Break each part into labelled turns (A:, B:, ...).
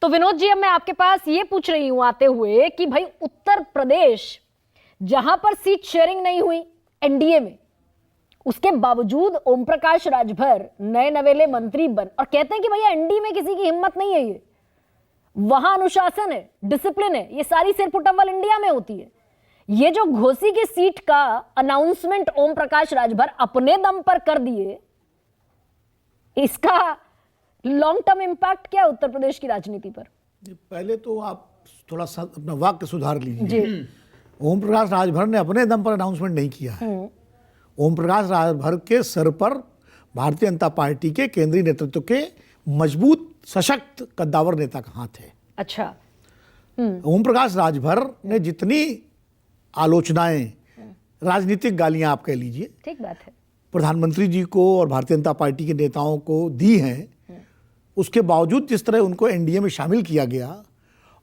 A: तो विनोद जी, अब मैं आपके पास ये पूछ रही हूं आते हुए कि भाई उत्तर प्रदेश जहां पर सीट शेयरिंग नहीं हुई एनडीए में, उसके बावजूद ओम प्रकाश राजभर नए नवेले मंत्री बन और कहते हैं कि भैया एनडीए में किसी की हिम्मत नहीं है, ये वहां अनुशासन है, डिसिप्लिन है, ये सारी सिरपुटअव्वल इंडिया में होती है। ये जो घोसी की सीट का अनाउंसमेंट ओम प्रकाश राजभर अपने दम पर कर दिए, इसका लॉन्ग टर्म इंपैक्ट क्या है उत्तर प्रदेश की राजनीति पर?
B: पहले तो आप थोड़ा सा अपना वाक्य सुधार लीजिए। ओम प्रकाश राजभर ने अपने दम पर अनाउंसमेंट नहीं किया है। ओम प्रकाश राजभर के सर पर भारतीय जनता पार्टी के केंद्रीय नेतृत्व के मजबूत सशक्त कद्दावर नेता का हाथ है।
A: अच्छा।
B: ओम प्रकाश राजभर ने जितनी आलोचनाएं, राजनीतिक गालियां आप कह लीजिए,
A: ठीक बात है,
B: प्रधानमंत्री जी को और भारतीय जनता पार्टी के नेताओं को दी हैं, उसके बावजूद जिस तरह उनको एनडीए में शामिल किया गया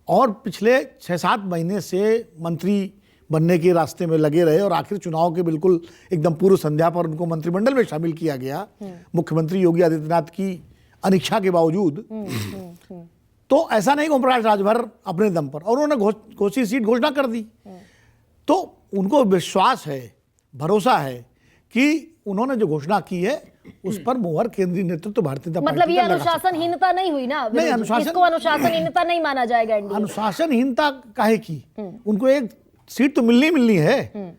B: और पिछले 6-7 महीने से मंत्री बनने के रास्ते में लगे रहे और आखिर चुनाव के बिल्कुल एकदम पूर्व संध्या पर उनको मंत्रिमंडल में शामिल किया गया मुख्यमंत्री योगी आदित्यनाथ की अनिच्छा के बावजूद। तो ऐसा नहीं कि ओम प्रकाश राजभर अपने दम पर, और उन्होंने घोसी सीट घोषणा कर दी, तो उनको विश्वास है, भरोसा है कि उन्होंने जो घोषणा की है उस पर मोहर केंद्रीय नेतृत्व भारतीय जनता पार्टी
A: मतलब ये अनुशासनहीनता नहीं हुई ना?
B: नहीं,
A: इसको अनुशासनहीनता नहीं माना जाएगा एनडीए।
B: अनुशासनहीनता काहे की? उनको एक सीट तो मिलनी है।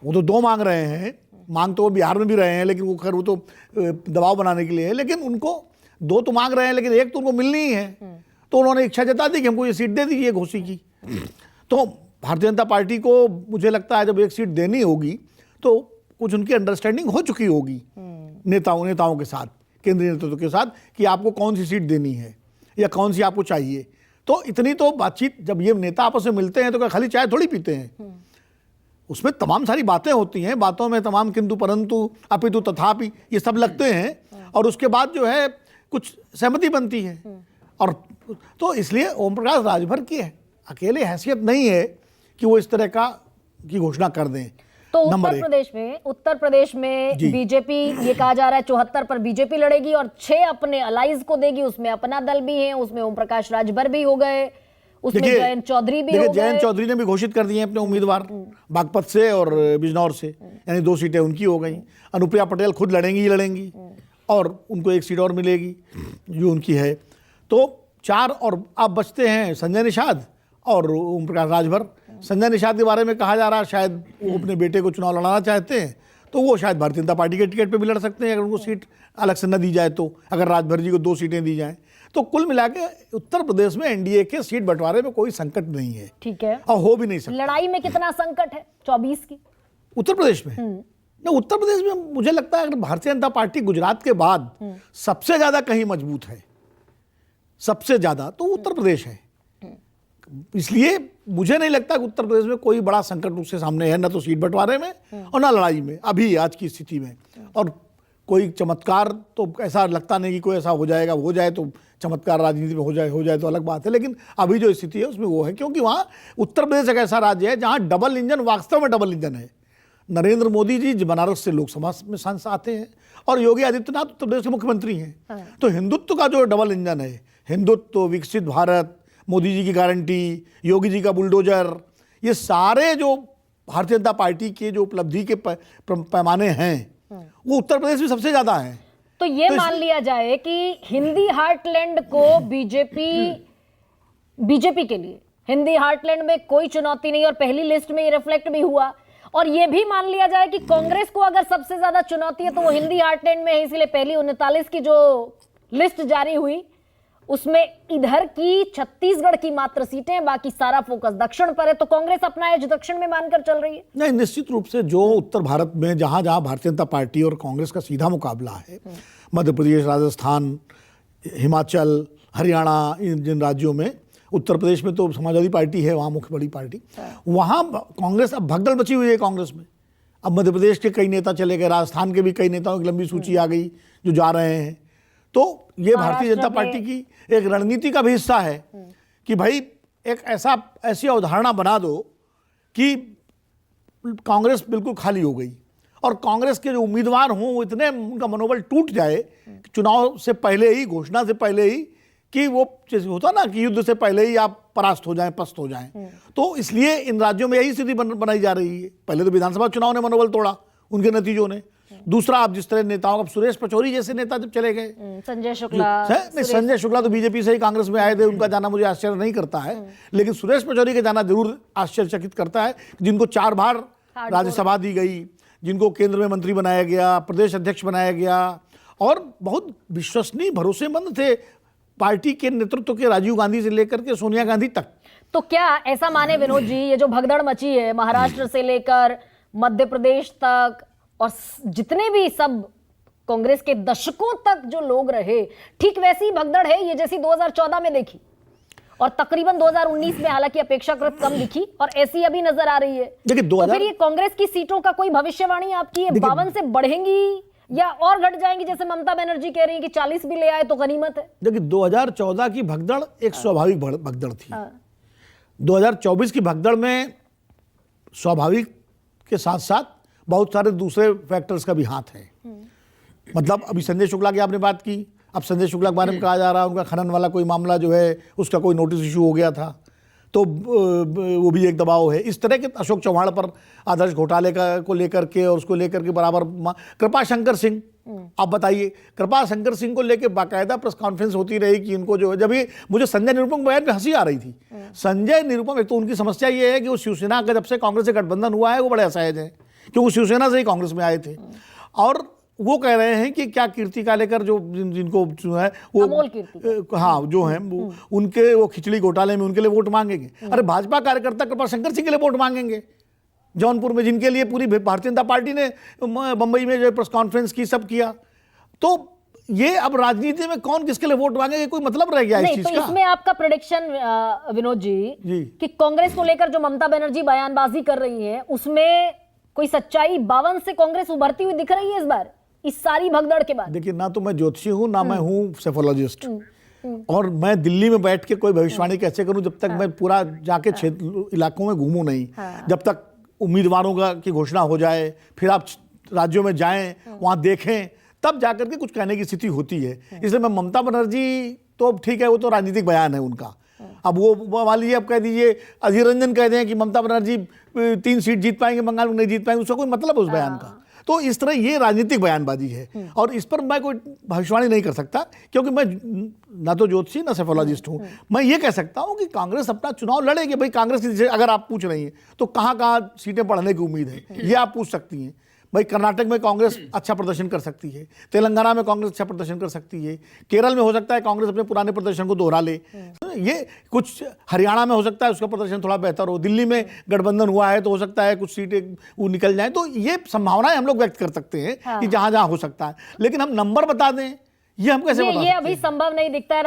B: वो तो 2 मांग रहे हैं, मांग तो वो बिहार में भी रहे हैं, लेकिन वो खैर वो तो दबाव बनाने के लिए है, लेकिन उनको 2 तो मांग रहे हैं, लेकिन एक तो उनको मिलनी ही है। तो उन्होंने इच्छा जता दी कि हमको ये सीट दे दीजिए घोसी की। तो भारतीय जनता पार्टी को मुझे लगता है जब एक सीट देनी होगी तो कुछ उनकी अंडरस्टैंडिंग हो चुकी होगी नेताओं के साथ, केंद्रीय नेतृत्व के साथ, कि आपको कौन सी सीट देनी है या कौन सी आपको चाहिए। तो इतनी तो बातचीत, जब ये नेता आपस में मिलते हैं तो क्या खाली चाय थोड़ी पीते हैं, उसमें तमाम सारी बातें होती हैं, बातों में तमाम किंतु परंतु अपितु तथापि ये सब लगते हैं, और उसके बाद जो है कुछ सहमति बनती है। और तो इसलिए ओम प्रकाश राजभर की अकेले हैसियत नहीं है कि वो इस तरह की घोषणा कर दें।
A: तो उत्तर प्रदेश में बीजेपी, ये कहा जा रहा है 74 पर बीजेपी लड़ेगी और 6 अपने अलाइज को देगी, उसमें अपना दल भी है, उसमें ओम प्रकाश राजभर भी हो गए, उसमें जयंत चौधरी भी हो गए।
B: जयंत चौधरी ने भी घोषित कर दिए अपने उम्मीदवार बागपत से और बिजनौर से, यानी 2 सीटें उनकी हो गई। अनुप्रिया पटेल खुद लड़ेंगी और उनको 1 सीट और मिलेगी जो उनकी है। तो 4 और अब बचते हैं संजय निषाद और ओम प्रकाश राजभर। संजय निषाद के बारे में कहा जा रहा है शायद वो अपने बेटे को चुनाव लड़ाना चाहते हैं, तो वो शायद भारतीय जनता पार्टी के टिकट पे भी लड़ सकते हैं अगर उनको सीट अलग से न दी जाए तो, अगर राजभर जी को 2 सीटें दी जाएं। तो कुल मिला के उत्तर प्रदेश में एनडीए के सीट बंटवारे में कोई संकट नहीं है।
A: ठीक है,
B: और हो भी नहीं सकता।
A: लड़ाई में कितना संकट है 24 की
B: उत्तर प्रदेश में? ना, उत्तर प्रदेश में मुझे लगता है अगर भारतीय जनता पार्टी गुजरात के बाद सबसे ज्यादा कहीं मजबूत है, सबसे ज्यादा, तो उत्तर प्रदेश है। इसलिए मुझे नहीं लगता कि उत्तर प्रदेश में कोई बड़ा संकट उसके सामने है, ना तो सीट बंटवारे में और ना लड़ाई में अभी आज की स्थिति में। और कोई चमत्कार तो ऐसा लगता नहीं कि कोई ऐसा हो जाएगा, हो जाए तो चमत्कार राजनीति में हो जाए तो अलग बात है, लेकिन अभी जो स्थिति है उसमें वो है, क्योंकि वहाँ उत्तर प्रदेश एक ऐसा राज्य है जहाँ डबल इंजन, वास्तव में डबल इंजन है। नरेंद्र मोदी जी बनारस से लोकसभा में सांसद आते हैं और योगी आदित्यनाथ उत्तर प्रदेश के मुख्यमंत्री हैं। तो हिंदुत्व का जो डबल इंजन है, हिंदुत्व, विकसित भारत, मोदी जी की गारंटी, योगी जी का बुलडोजर, ये सारे जो भारतीय जनता पार्टी के जो उपलब्धि के पैमाने हैं वो उत्तर प्रदेश में सबसे ज्यादा है।
A: तो ये मान लिया जाए कि हिंदी हार्टलैंड को बीजेपी के लिए हिंदी हार्टलैंड में कोई चुनौती नहीं, और पहली लिस्ट में ये रिफ्लेक्ट भी हुआ। और ये भी मान लिया जाए कि कांग्रेस को अगर सबसे ज्यादा चुनौती है तो वो हिंदी हार्टलैंड में है, इसलिए पहली 39 की जो लिस्ट जारी हुई उसमें इधर की छत्तीसगढ़ की मात्र सीटें, बाकी सारा फोकस दक्षिण पर है। तो कांग्रेस अपना एज दक्षिण में मानकर चल रही है।
B: नहीं, निश्चित रूप से जो उत्तर भारत में जहां जहां भारतीय जनता पार्टी और कांग्रेस का सीधा मुकाबला है, मध्य प्रदेश, राजस्थान, हिमाचल, हरियाणा, इन जिन राज्यों में, उत्तर प्रदेश में तो समाजवादी पार्टी है वहाँ मुख्य बड़ी पार्टी, वहाँ कांग्रेस अब भगदड़ मची हुई है कांग्रेस में। अब मध्य प्रदेश के कई नेता चले गए, राजस्थान के भी कई नेताओं की लंबी सूची आ गई जो जा रहे हैं। तो ये भारतीय जनता पार्टी की एक रणनीति का भी हिस्सा है कि भाई एक ऐसी अवधारणा बना दो कि कांग्रेस बिल्कुल खाली हो गई और कांग्रेस के जो उम्मीदवार हों वो इतने उनका मनोबल टूट जाए कि चुनाव से पहले ही, घोषणा से पहले ही कि वो जैसे होता ना कि युद्ध से पहले ही आप परास्त हो जाएं, पस्त हो जाएं। तो इसलिए इन राज्यों में यही स्थिति बनाई जा रही है। पहले तो विधानसभा चुनाव ने मनोबल तोड़ा उनके नतीजों ने। दूसरा, आप जिस तरह नेताओं, अब सुरेश पचौरी जैसे नेता जब चले गए,
A: संजय शुक्ला,
B: संजय शुक्ला तो बीजेपी से ही कांग्रेस में आए थे, उनका जाना मुझे आश्चर्य नहीं करता है, लेकिन सुरेश पचौरी का जाना जरूर आश्चर्यचकित करता है, जिनको 4 बार राज्यसभा दी गई, जिनको केंद्र में मंत्री बनाया गया, प्रदेश अध्यक्ष बनाया गया, और बहुत विश्वसनीय, भरोसेमंद थे पार्टी के नेतृत्व के, राजीव गांधी से लेकर के सोनिया गांधी तक।
A: तो क्या ऐसा माने विनोद जी, ये जो भगदड़ मची है महाराष्ट्र से लेकर मध्य प्रदेश तक और जितने भी सब कांग्रेस के दशकों तक जो लोग रहे, ठीक वैसी ही भगदड़ है ये जैसी 2014 में देखी और तकरीबन 2019 में हालांकि अपेक्षाकृत कम दिखी और ऐसी अभी नजर आ रही है।
B: देखिए
A: तो फिर ये कांग्रेस की सीटों का कोई भविष्यवाणी आपकी है? 52 से बढ़ेंगी या और घट जाएंगी, जैसे ममता बनर्जी कह रही है कि 40 भी ले आए तो गनीमत है?
B: देखिए 2014 की भगदड़ एक स्वाभाविक भगदड़ थी। 2024 की भगदड़ में स्वाभाविक के साथ साथ बहुत सारे दूसरे फैक्टर्स का भी हाथ है। मतलब अभी संजय शुक्ला की आपने बात की, अब संजय शुक्ला के बारे में कहा जा रहा है उनका खनन वाला कोई मामला जो है उसका कोई नोटिस इशू हो गया था, तो वो भी एक दबाव है। इस तरह के अशोक चौहान पर आदर्श घोटाले का को लेकर के और उसको लेकर के बराबर कृपा शंकर सिंह, आप बताइए, कृपा शंकर सिंह को लेकर बाकायदा प्रेस कॉन्फ्रेंस होती रही कि इनको जो है, जब ये मुझे संजय निरुपम बयान पे हंसी आ रही थी। संजय निरुपम, एक तो उनकी समस्या ये है कि वो शिवसेना का जब से कांग्रेस से गठबंधन हुआ है वो बड़े असहज है, क्योंकि शिवसेना से ही कांग्रेस में आए थे, और वो कह रहे हैं कि क्या कीर्ति कालेकर जो जिनको जो है वो हाँ जो है उनके वो खिचड़ी घोटाले में उनके लिए वोट मांगेंगे। अरे भाजपा कार्यकर्ता कृपा शंकर सिंह के लिए वोट मांगेंगे जौनपुर में, जिनके लिए पूरी भारतीय जनता पार्टी ने बंबई में जो प्रेस कॉन्फ्रेंस की, सब किया। तो ये अब राजनीति में कौन किसके लिए वोट मांगेगा, कोई मतलब रह गया इस चीज का?
A: इसमें आपका प्रेडिक्शन विनोद जी कि कांग्रेस को लेकर जो ममता बनर्जी बयानबाजी कर रही है उसमें कोई सच्चाई, 52 से कांग्रेस उभरती हुई दिख रही है इस बार, इस सारी भगदड़ के बाद?
B: देखिए, ना तो मैं ज्योतिषी हूं, ना मैं हूं सेफोलॉजिस्ट, और मैं दिल्ली में बैठ के कोई भविष्यवाणी कैसे करूं जब तक मैं पूरा जाके क्षेत्र इलाकों में घूमूं नहीं। जब तक उम्मीदवारों की घोषणा हो जाए, फिर आप राज्यों में जाएं, वहां देखें, तब जाकर के कुछ कहने की स्थिति होती है। इसलिए मैं ममता बनर्जी तो ठीक है, वो तो राजनीतिक बयान है उनका। अब वो मान लीजिए, अब कह दीजिए अधीर रंजन कह दें कि ममता बनर्जी 3 सीट जीत पाएंगे, बंगाल में नहीं जीत पाएंगे, उसका कोई मतलब है उस बयान का? तो इस तरह ये राजनीतिक बयानबाजी है, और इस पर मैं कोई भविष्यवाणी नहीं कर सकता, क्योंकि मैं ना तो ज्योतिषी ना सेफोलॉजिस्ट हूं। मैं ये कह सकता हूं कि कांग्रेस अपना चुनाव लड़ेगी। भाई कांग्रेस की, अगर आप पूछ रही हैं तो कहां सीटें बढ़ने की उम्मीद है, ये आप पूछ सकती हैं। भाई कर्नाटक में कांग्रेस अच्छा प्रदर्शन कर सकती है, तेलंगाना में कांग्रेस अच्छा प्रदर्शन कर सकती है, केरल में हो सकता है कांग्रेस अपने पुराने प्रदर्शन को दोहरा ले, ये कुछ हरियाणा में हो सकता है उसका प्रदर्शन थोड़ा बेहतर हो, दिल्ली में गठबंधन हुआ है तो हो सकता है कुछ सीटें वो निकल जाए। तो ये संभावनाएं हम लोग व्यक्त कर सकते हैं कि जहां जहां हो सकता है, लेकिन हम नंबर बता दें ये हम कैसे बता सकते हैं?
A: ये अभी संभव नहीं दिखता है।